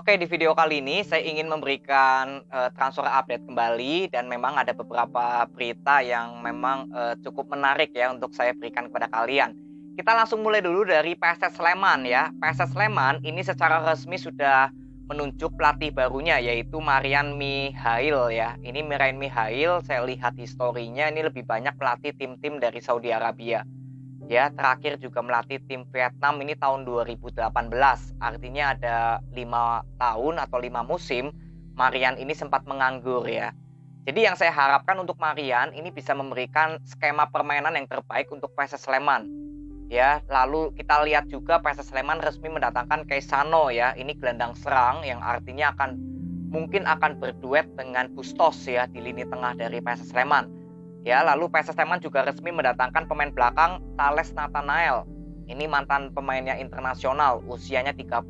Oke, di video kali ini saya ingin memberikan, transfer update kembali dan memang ada beberapa berita yang memang, cukup menarik ya untuk saya berikan kepada kalian. Kita langsung mulai dulu dari PSS Sleman ya. PSS Sleman ini secara resmi sudah menunjuk pelatih barunya yaitu Marian Mihail ya. Ini Marian Mihail saya lihat historinya ini lebih banyak pelatih tim-tim dari Saudi Arabia. Ya, terakhir juga melatih tim Vietnam ini tahun 2018. Artinya ada 5 tahun atau 5 musim, Marian ini sempat menganggur ya. Jadi yang saya harapkan untuk Marian ini bisa memberikan skema permainan yang terbaik untuk PSS Sleman. Ya, lalu kita lihat juga PSS Sleman resmi mendatangkan Keisano ya. Ini gelandang serang yang artinya mungkin akan berduet dengan Bustos ya di lini tengah dari PSS Sleman. Ya, lalu PSS Sleman juga resmi mendatangkan pemain belakang Thales Nathanael. Ini mantan pemainnya internasional, usianya 30,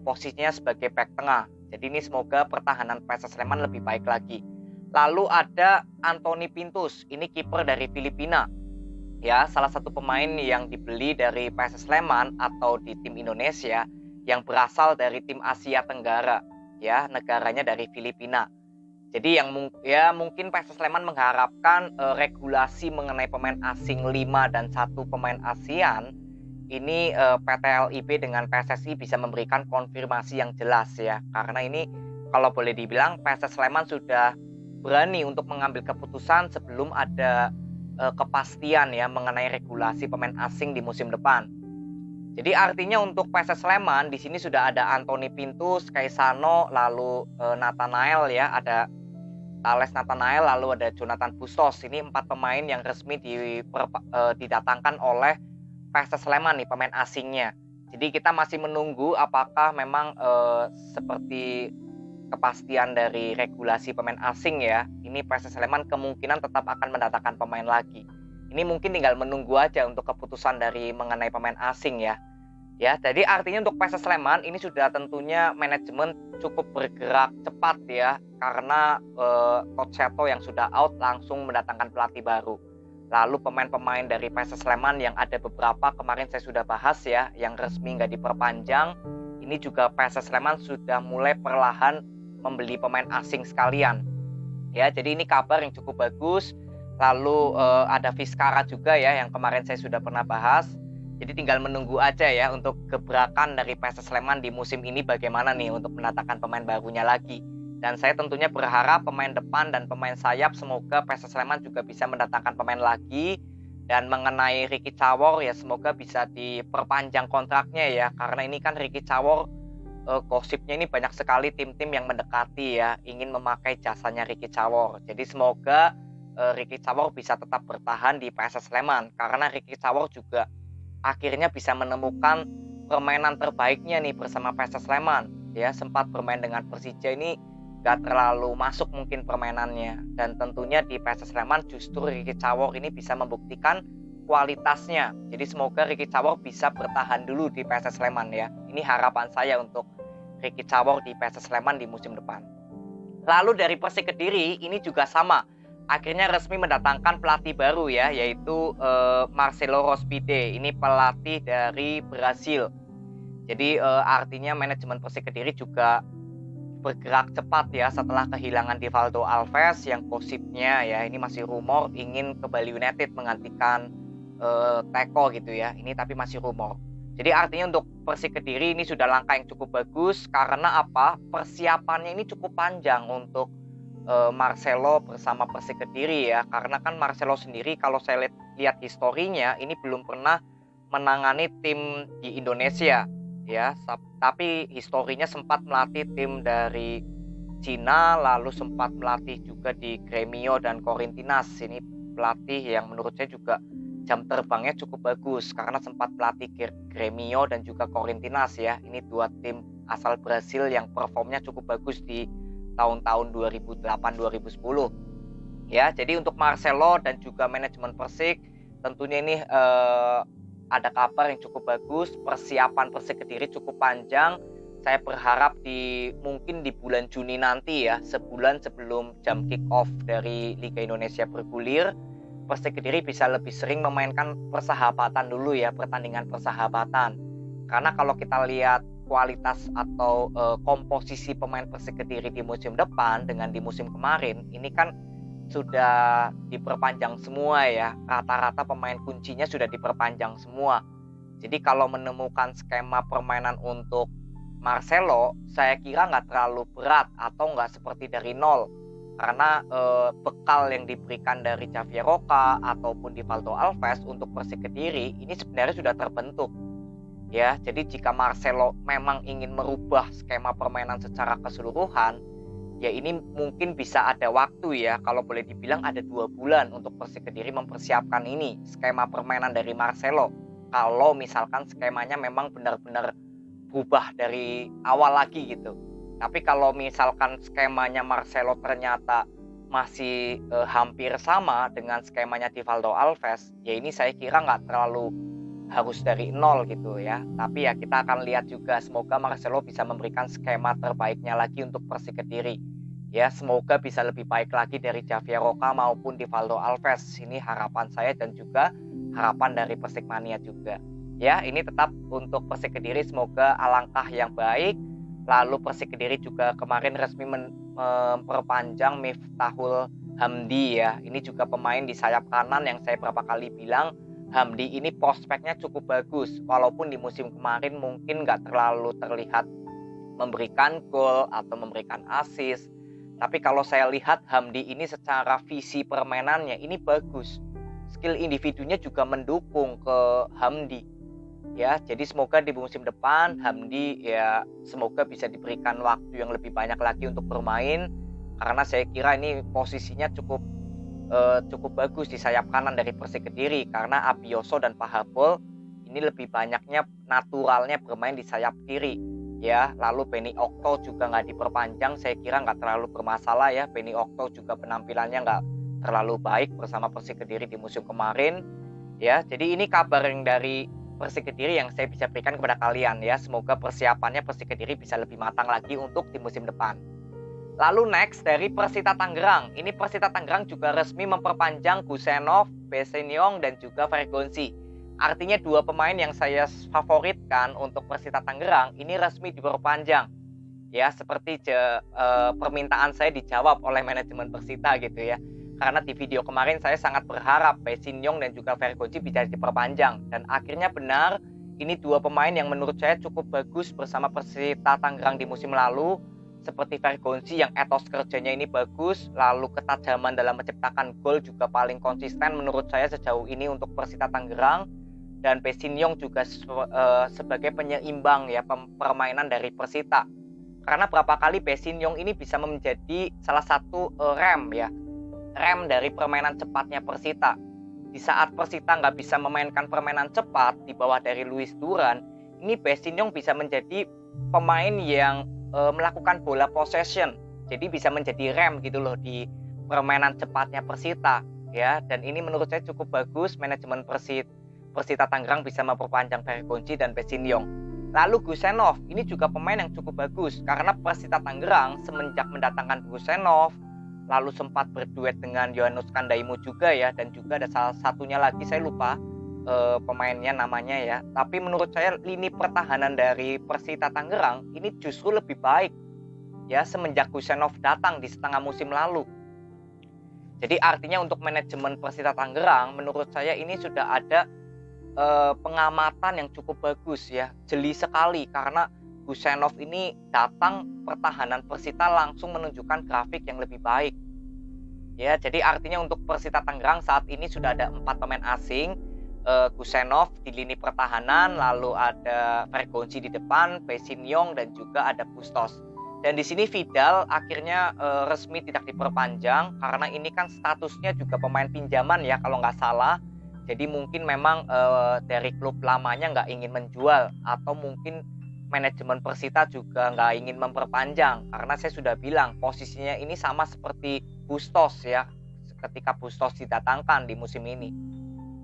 posisinya sebagai back tengah. Jadi ini semoga pertahanan PSS Sleman lebih baik lagi. Lalu ada Anthony Pintus, ini kiper dari Filipina. Ya, salah satu pemain yang dibeli dari PSS Sleman atau di tim Indonesia yang berasal dari tim Asia Tenggara. Ya, negaranya dari Filipina. Jadi mungkin PSS Sleman mengharapkan, regulasi mengenai pemain asing 5 dan 1 pemain ASEAN, ini, PT LIB dengan PSSI bisa memberikan konfirmasi yang jelas ya. Karena ini kalau boleh dibilang PSS Sleman sudah berani untuk mengambil keputusan sebelum ada, kepastian ya mengenai regulasi pemain asing di musim depan. Jadi artinya untuk PSS Sleman di sini sudah ada Anthony Pintus, Keisano, lalu, Nathanael ya, ada Thales Nathanael, lalu ada Jonathan Bustos. Ini 4 pemain yang resmi didatangkan oleh PSS Sleman nih, pemain asingnya. Jadi kita masih menunggu apakah memang, seperti kepastian dari regulasi pemain asing ya, ini PSS Sleman kemungkinan tetap akan mendatangkan pemain lagi. Ini mungkin tinggal menunggu aja untuk keputusan dari mengenai pemain asing ya. Ya, jadi artinya untuk PSS Sleman ini sudah tentunya manajemen cukup bergerak cepat ya, karena, Coach Seto yang sudah out langsung mendatangkan pelatih baru. Lalu pemain-pemain dari PSS Sleman yang ada beberapa kemarin saya sudah bahas ya, yang resmi nggak diperpanjang, ini juga PSS Sleman sudah mulai perlahan membeli pemain asing sekalian. Ya, jadi ini kabar yang cukup bagus. Lalu, ada Vizcara juga ya, yang kemarin saya sudah pernah bahas. Jadi tinggal menunggu aja ya untuk gebrakan dari PSS Sleman di musim ini bagaimana nih untuk mendatangkan pemain barunya lagi. Dan saya tentunya berharap pemain depan dan pemain sayap semoga PSS Sleman juga bisa mendatangkan pemain lagi. Dan mengenai Ricky Cawor ya semoga bisa diperpanjang kontraknya ya. Karena ini kan Ricky Cawor, gosipnya ini banyak sekali tim-tim yang mendekati ya, ingin memakai jasanya Ricky Cawor. Jadi semoga, Ricky Cawor bisa tetap bertahan di PSS Sleman. Karena Ricky Cawor juga akhirnya bisa menemukan permainan terbaiknya nih bersama PSS Sleman. Ya, sempat bermain dengan Persija ini gak terlalu masuk mungkin permainannya. Dan tentunya di PSS Sleman justru Ricky Cawor ini bisa membuktikan kualitasnya. Jadi semoga Ricky Cawor bisa bertahan dulu di PSS Sleman ya. Ini harapan saya untuk Ricky Cawor di PSS Sleman di musim depan. Lalu dari Persik Kediri ini juga sama. Akhirnya resmi mendatangkan pelatih baru ya, yaitu, Marcelo Rospide. Ini pelatih dari Brasil. Jadi, artinya manajemen Persik Kediri juga bergerak cepat ya setelah kehilangan Divaldo Alves yang gosipnya ya, ini masih rumor ingin ke Bali United menggantikan, Teko gitu ya, ini tapi masih rumor. Jadi artinya untuk Persik Kediri ini sudah langkah yang cukup bagus karena apa, persiapannya ini cukup panjang untuk Marcelo bersama Persik Kediri ya, karena kan Marcelo sendiri kalau saya lihat historinya ini belum pernah menangani tim di Indonesia ya, tapi historinya sempat melatih tim dari Cina, lalu sempat melatih juga di Gremio dan Corinthians. Ini pelatih yang menurut saya juga jam terbangnya cukup bagus karena sempat melatih Gremio dan juga Corinthians ya. Ini 2 tim asal Brasil yang performnya cukup bagus di tahun-tahun 2008-2010. Ya, jadi untuk Marcelo dan juga manajemen Persik tentunya ini, ada kabar yang cukup bagus, persiapan Persik Kediri cukup panjang. Saya berharap mungkin di bulan Juni nanti ya, sebulan sebelum jam kick off dari Liga Indonesia bergulir, Persik Kediri bisa lebih sering memainkan persahabatan dulu ya, pertandingan persahabatan. Karena kalau kita lihat kualitas atau komposisi pemain Persik Kediri di musim depan dengan di musim kemarin, ini kan sudah diperpanjang semua ya. Rata-rata pemain kuncinya sudah diperpanjang semua. Jadi kalau menemukan skema permainan untuk Marcelo, saya kira nggak terlalu berat atau nggak seperti dari nol. Karena bekal yang diberikan dari Javier Roca ataupun Divaldo Alves untuk Persik Kediri ini sebenarnya sudah terbentuk. Ya, jadi jika Marcelo memang ingin merubah skema permainan secara keseluruhan, ya ini mungkin bisa ada waktu ya, kalau boleh dibilang ada 2 bulan untuk Persik Kediri mempersiapkan ini, skema permainan dari Marcelo. Kalau misalkan skemanya memang benar-benar berubah dari awal lagi gitu. Tapi kalau misalkan skemanya Marcelo ternyata masih hampir sama dengan skemanya Divaldo Alves, ya ini saya kira nggak terlalu harus dari nol gitu ya. Tapi ya kita akan lihat juga, semoga Marcelo bisa memberikan skema terbaiknya lagi untuk Persik Kediri. Ya, semoga bisa lebih baik lagi dari Javier Roca maupun Divaldo Alves. Ini harapan saya dan juga harapan dari Persikmania juga. Ya, ini tetap untuk Persik Kediri semoga alangkah yang baik. Lalu Persik Kediri juga kemarin resmi memperpanjang Miftahul Hamdi ya. Ini juga pemain di sayap kanan yang saya berapa kali bilang Hamdi ini prospeknya cukup bagus. Walaupun di musim kemarin mungkin nggak terlalu terlihat memberikan gol atau memberikan assist. Tapi kalau saya lihat Hamdi ini secara visi permainannya ini bagus. Skill individunya juga mendukung ke Hamdi. Ya, jadi semoga di musim depan Hamdi ya semoga bisa diberikan waktu yang lebih banyak lagi untuk bermain, karena saya kira ini posisinya cukup bagus di sayap kanan dari Persik Kediri, karena Abioso dan Pahabol ini lebih banyaknya naturalnya bermain di sayap kiri. Ya, lalu Beni Okto juga nggak diperpanjang, saya kira nggak terlalu bermasalah ya. Beni Okto juga penampilannya nggak terlalu baik bersama Persik Kediri di musim kemarin. Ya, jadi ini kabar yang dari Persik Kediri yang saya bisa berikan kepada kalian ya. Semoga persiapannya Persik Kediri bisa lebih matang lagi untuk di musim depan. Lalu next dari Persita Tangerang. Ini Persita Tangerang juga resmi memperpanjang Gusenov, Besseniong dan juga Vergonzi. Artinya 2 pemain yang saya favoritkan untuk Persita Tangerang ini resmi diperpanjang. Ya, seperti permintaan saya dijawab oleh manajemen Persita gitu ya. Karena di video kemarin saya sangat berharap Besseniong dan juga Vergonzi bisa diperpanjang. Dan akhirnya benar, ini 2 pemain yang menurut saya cukup bagus bersama Persita Tangerang di musim lalu. Seperti Vergonzi yang etos kerjanya ini bagus, lalu ketajaman dalam menciptakan gol juga paling konsisten menurut saya sejauh ini untuk Persita Tangerang. Dan Besseniong juga sebagai penyeimbang ya permainan dari Persita. Karena berapa kali Besseniong ini bisa menjadi salah satu rem dari permainan cepatnya Persita. Di saat Persita nggak bisa memainkan permainan cepat di bawah dari Luis Duran, ini Besseniong bisa menjadi pemain yang melakukan bola possession. Jadi bisa menjadi rem gitu loh di permainan cepatnya Persita ya. Dan ini menurut saya cukup bagus manajemen Persita Tangerang bisa memperpanjang Vergonzi dan Besseniong. Lalu Gusenov, ini juga pemain yang cukup bagus karena Persita Tangerang semenjak mendatangkan Gusenov, lalu sempat berduet dengan Yohannes Kandaimu juga ya, dan juga ada salah satunya lagi saya lupa pemainnya namanya ya. Tapi menurut saya lini pertahanan dari Persita Tangerang ini justru lebih baik ya semenjak Gusenov datang di setengah musim lalu. Jadi artinya untuk manajemen Persita Tangerang menurut saya ini sudah ada pengamatan yang cukup bagus ya, jeli sekali karena Gusenov ini datang pertahanan Persita langsung menunjukkan grafik yang lebih baik ya. Jadi artinya untuk Persita Tangerang saat ini sudah ada 4 pemain asing, Gusenov di lini pertahanan, lalu ada Vergonzi di depan, Besseniong dan juga ada Bustos. Dan di sini Vidal akhirnya resmi tidak diperpanjang karena ini kan statusnya juga pemain pinjaman ya kalau nggak salah. Jadi mungkin memang dari klub lamanya nggak ingin menjual, atau mungkin manajemen Persita juga nggak ingin memperpanjang. Karena saya sudah bilang posisinya ini sama seperti Bustos ya, ketika Bustos didatangkan di musim ini.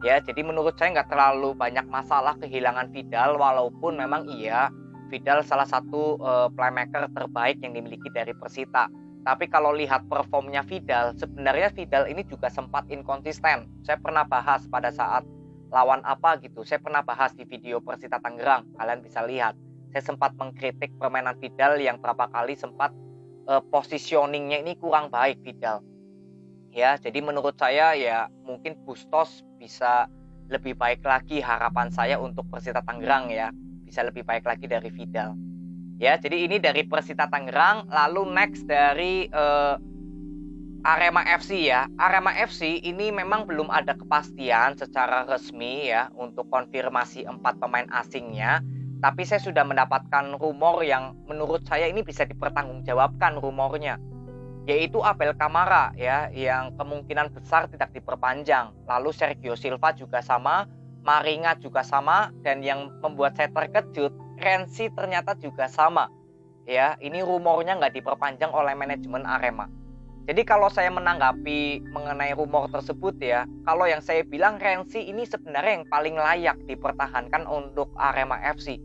Ya, jadi menurut saya nggak terlalu banyak masalah kehilangan Vidal, walaupun memang iya Vidal salah satu playmaker terbaik yang dimiliki dari Persita. Tapi kalau lihat performnya Vidal, sebenarnya Vidal ini juga sempat inkonsisten. Saya pernah bahas pada saat lawan apa gitu. Saya pernah bahas di video Persita Tangerang. Kalian bisa lihat. saya sempat mengkritik permainan Vidal yang berapa kali sempat positioningnya ini kurang baik Vidal. Ya, jadi menurut saya ya mungkin Bustos bisa lebih baik lagi, harapan saya untuk Persita Tangerang ya, bisa lebih baik lagi dari Vidal. Ya, jadi ini dari Persita Tangerang, lalu next dari Arema FC ya. Arema FC ini memang belum ada kepastian secara resmi ya untuk konfirmasi 4 pemain asingnya. Tapi saya sudah mendapatkan rumor yang menurut saya ini bisa dipertanggungjawabkan rumornya. Yaitu Abel Kamara ya, yang kemungkinan besar tidak diperpanjang. Lalu Sergio Silva juga sama, Maringa juga sama, dan yang membuat saya terkejut, Renzi ternyata juga sama. Ya, ini rumornya nggak diperpanjang oleh manajemen Arema. Jadi kalau saya menanggapi mengenai rumor tersebut ya, kalau yang saya bilang Renzi ini sebenarnya yang paling layak dipertahankan untuk Arema FC.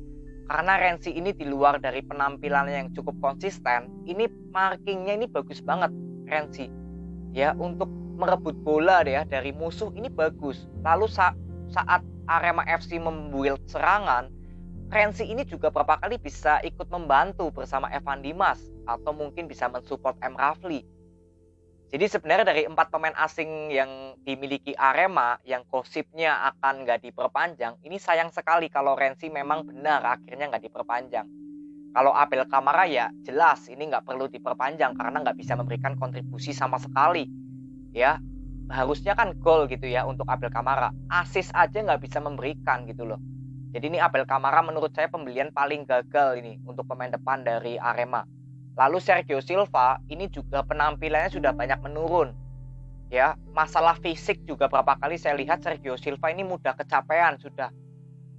Karena Renzi ini di luar dari penampilannya yang cukup konsisten, ini markingnya ini bagus banget Renzi. Ya, untuk merebut bola ya dari musuh ini bagus. Lalu saat Arema FC membuild serangan, Renzi ini juga beberapa kali bisa ikut membantu bersama Evan Dimas atau mungkin bisa mensupport M. Rafli. Jadi sebenarnya dari 4 pemain asing yang dimiliki Arema yang gosipnya akan nggak diperpanjang, ini sayang sekali kalau Renzi memang benar akhirnya nggak diperpanjang. Kalau Abel Kamara ya jelas ini nggak perlu diperpanjang karena nggak bisa memberikan kontribusi sama sekali. Ya, harusnya kan gol gitu ya untuk Abel Kamara. Assist aja nggak bisa memberikan gitu loh. Jadi ini Abel Kamara menurut saya pembelian paling gagal ini untuk pemain depan dari Arema. Lalu Sergio Silva ini juga penampilannya sudah banyak menurun. Ya, masalah fisik juga berapa kali saya lihat Sergio Silva ini mudah kecapean sudah.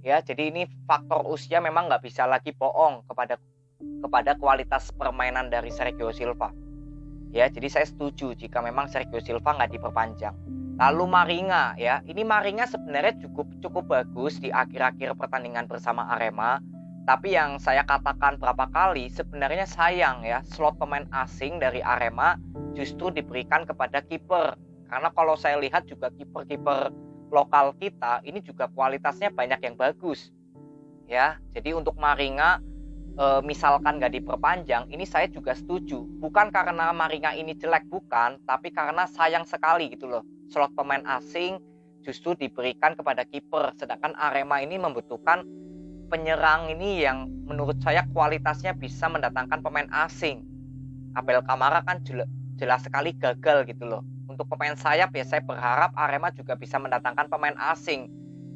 Ya, jadi ini faktor usia memang nggak bisa lagi bohong kepada kualitas permainan dari Sergio Silva. Ya, jadi saya setuju jika memang Sergio Silva nggak diperpanjang. Lalu Maringa ya, ini Maringa sebenarnya cukup bagus di akhir-akhir pertandingan bersama Arema. Tapi yang saya katakan berapa kali sebenarnya sayang ya, slot pemain asing dari Arema justru diberikan kepada kiper. Karena kalau saya lihat juga kiper-kiper lokal kita ini juga kualitasnya banyak yang bagus. Ya, jadi untuk Maringa misalkan nggak diperpanjang, ini saya juga setuju. Bukan karena Maringa ini jelek, bukan, tapi karena sayang sekali gitu loh. Slot pemain asing justru diberikan kepada kiper, sedangkan Arema ini membutuhkan penyerang ini yang menurut saya kualitasnya bisa mendatangkan pemain asing. Abel Kamara kan jelas sekali gagal gitu loh. Untuk pemain sayap ya saya berharap Arema juga bisa mendatangkan pemain asing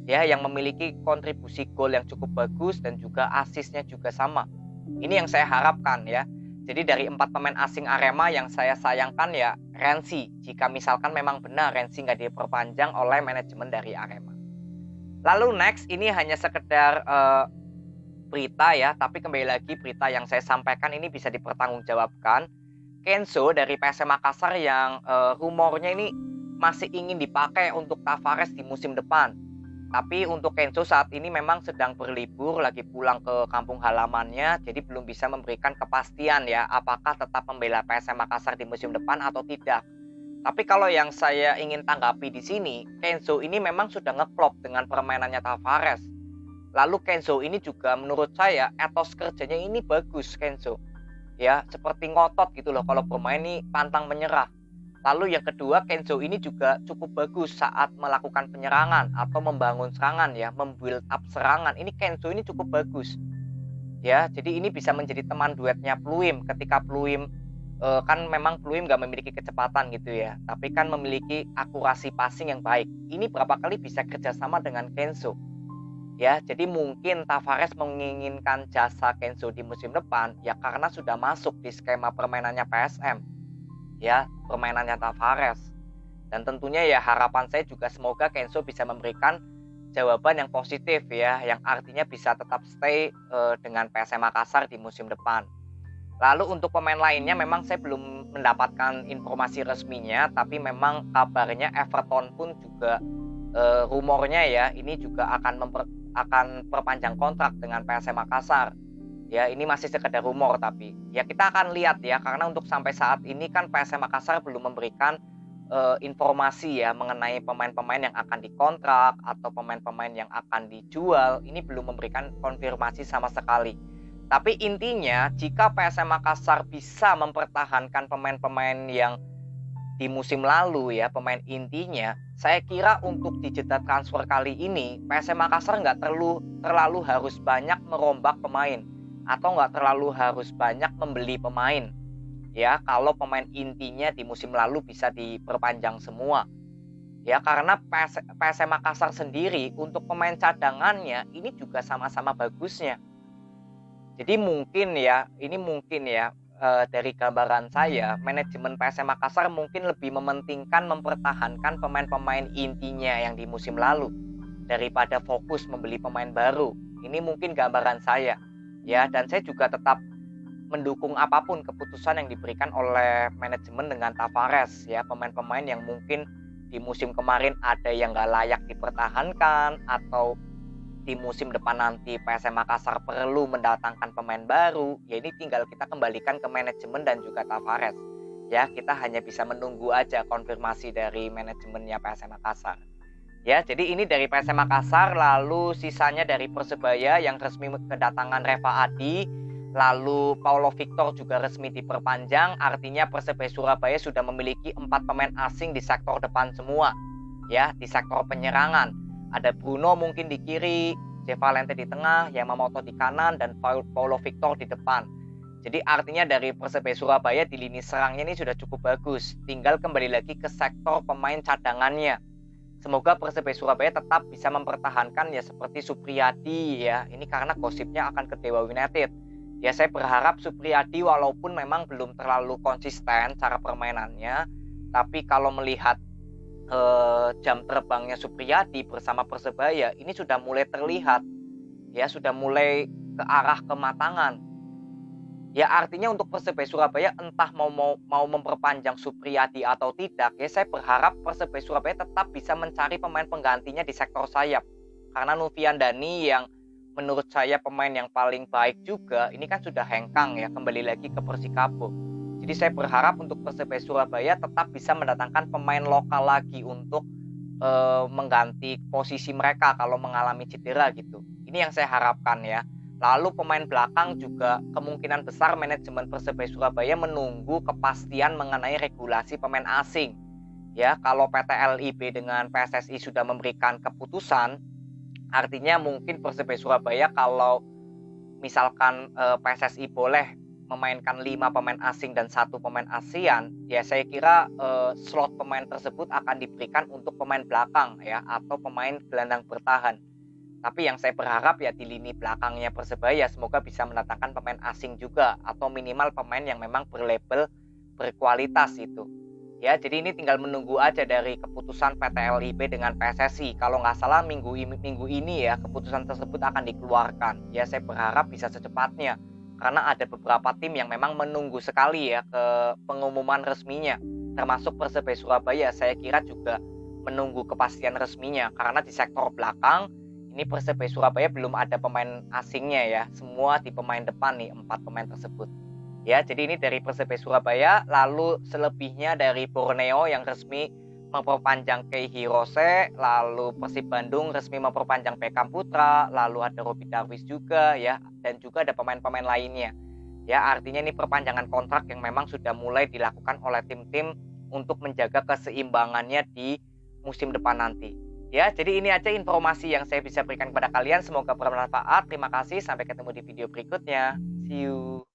ya yang memiliki kontribusi gol yang cukup bagus dan juga asisnya juga sama. Ini yang saya harapkan ya. Jadi dari 4 pemain asing Arema yang saya sayangkan ya Renzi. Jika misalkan memang benar Renzi nggak diperpanjang oleh manajemen dari Arema. Lalu next ini hanya sekedar berita ya, tapi kembali lagi berita yang saya sampaikan ini bisa dipertanggungjawabkan. Kenzo dari PSM Makassar yang rumornya ini masih ingin dipakai untuk Tavares di musim depan. Tapi untuk Kenzo saat ini memang sedang berlibur, lagi pulang ke kampung halamannya, jadi belum bisa memberikan kepastian ya, apakah tetap membela PSM Makassar di musim depan atau tidak. Tapi kalau yang saya ingin tanggapi di sini, Kenzo ini memang sudah ngeklop dengan permainannya Tavares. Lalu Kenzo ini juga menurut saya etos kerjanya ini bagus Kenzo. Ya, seperti ngotot gitu loh kalau bermain ini pantang menyerah. Lalu yang kedua, Kenzo ini juga cukup bagus saat melakukan penyerangan atau membangun serangan ya, membuild up serangan. Ini Kenzo ini cukup bagus. Ya, jadi ini bisa menjadi teman duetnya Pluim ketika Pluim kan memang Pluim nggak memiliki kecepatan gitu ya, tapi kan memiliki akurasi passing yang baik. Ini berapa kali bisa kerjasama dengan Kenzo. Ya, jadi mungkin Tavares menginginkan jasa Kenzo di musim depan ya karena sudah masuk di skema permainannya PSM. Ya, permainannya Tavares. Dan tentunya ya harapan saya juga semoga Kenzo bisa memberikan jawaban yang positif ya, yang artinya bisa tetap stay dengan PSM Makassar di musim depan. Lalu untuk pemain lainnya memang saya belum mendapatkan informasi resminya, tapi memang kabarnya Everton pun juga rumornya ya ini juga akan perpanjang kontrak dengan PSM Makassar. Ya ini masih sekedar rumor tapi ya kita akan lihat ya karena untuk sampai saat ini kan PSM Makassar belum memberikan informasi ya mengenai pemain-pemain yang akan dikontrak atau pemain-pemain yang akan dijual. Ini belum memberikan konfirmasi sama sekali. Tapi intinya jika PSM Makassar bisa mempertahankan pemain-pemain yang di musim lalu ya, pemain intinya, saya kira untuk di jeda transfer kali ini PSM Makassar nggak terlalu harus banyak merombak pemain atau nggak terlalu harus banyak membeli pemain ya, kalau pemain intinya di musim lalu bisa diperpanjang semua ya, karena PSM Makassar sendiri untuk pemain cadangannya ini juga sama-sama bagusnya. Jadi mungkin ya, dari gambaran saya, manajemen PSM Makassar mungkin lebih mementingkan mempertahankan pemain-pemain intinya yang di musim lalu daripada fokus membeli pemain baru. Ini mungkin gambaran saya, ya. Dan saya juga tetap mendukung apapun keputusan yang diberikan oleh manajemen dengan Tavares, ya. Pemain-pemain yang mungkin di musim kemarin ada yang nggak layak dipertahankan atau di musim depan nanti PSM Makassar perlu mendatangkan pemain baru, ya ini tinggal kita kembalikan ke manajemen dan juga Tavares. Ya, kita hanya bisa menunggu aja konfirmasi dari manajemennya PSM Makassar. Ya, jadi ini dari PSM Makassar, lalu sisanya dari Persebaya yang resmi kedatangan Reva Adi, lalu Paulo Victor juga resmi diperpanjang, artinya Persebaya Surabaya sudah memiliki 4 pemain asing di sektor depan semua. Ya, di sektor penyerangan. Ada Bruno mungkin di kiri, De Valente di tengah, Yamamoto di kanan, dan Paulo Victor di depan. Jadi artinya dari Persebaya Surabaya di lini serangnya ini sudah cukup bagus. Tinggal kembali lagi ke sektor pemain cadangannya. Semoga Persebaya Surabaya tetap bisa mempertahankan ya seperti Supriyadi ya. Ini karena gosipnya akan ke Dewa United. Ya saya berharap Supriyadi walaupun memang belum terlalu konsisten cara permainannya, tapi kalau melihat jam terbangnya Supriyadi bersama Persebaya ini sudah mulai terlihat ya, sudah mulai ke arah kematangan ya, artinya untuk Persebaya Surabaya entah mau memperpanjang Supriyadi atau tidak ya, saya berharap Persebaya Surabaya tetap bisa mencari pemain penggantinya di sektor sayap, karena Novian Dani yang menurut saya pemain yang paling baik juga ini kan sudah hengkang ya, kembali lagi ke Persikabo. Jadi saya berharap untuk Persebaya Surabaya tetap bisa mendatangkan pemain lokal lagi untuk mengganti posisi mereka kalau mengalami cedera gitu. Ini yang saya harapkan ya. Lalu pemain belakang juga kemungkinan besar manajemen Persebaya Surabaya menunggu kepastian mengenai regulasi pemain asing. Ya, kalau PT LIB dengan PSSI sudah memberikan keputusan, artinya mungkin Persebaya Surabaya kalau misalkan PSSI boleh memainkan 5 pemain asing dan 1 pemain ASEAN, ya saya kira slot pemain tersebut akan diberikan untuk pemain belakang ya, atau pemain gelandang bertahan. Tapi yang saya berharap ya di lini belakangnya Persebaya semoga bisa mendatangkan pemain asing juga, atau minimal pemain yang memang berlabel berkualitas itu. Ya, jadi ini tinggal menunggu aja dari keputusan PT LIB dengan PSSI. Kalau nggak salah minggu ini ya keputusan tersebut akan dikeluarkan. Ya, saya berharap bisa secepatnya. Karena ada beberapa tim yang memang menunggu sekali ya ke pengumuman resminya. Termasuk Persebaya Surabaya, saya kira juga menunggu kepastian resminya. Karena di sektor belakang, ini Persebaya Surabaya belum ada pemain asingnya ya. Semua di pemain depan nih, 4 pemain tersebut. Ya, jadi ini dari Persebaya Surabaya, lalu selebihnya dari Borneo yang resmi memperpanjang Kei Hirose, lalu Persib Bandung resmi memperpanjang Beckham Putra, lalu ada Robby Darwish juga ya, dan juga ada pemain-pemain lainnya. Ya, artinya ini perpanjangan kontrak yang memang sudah mulai dilakukan oleh tim-tim untuk menjaga keseimbangannya di musim depan nanti. Ya, jadi ini aja informasi yang saya bisa berikan kepada kalian, semoga bermanfaat. Terima kasih, sampai ketemu di video berikutnya. See you.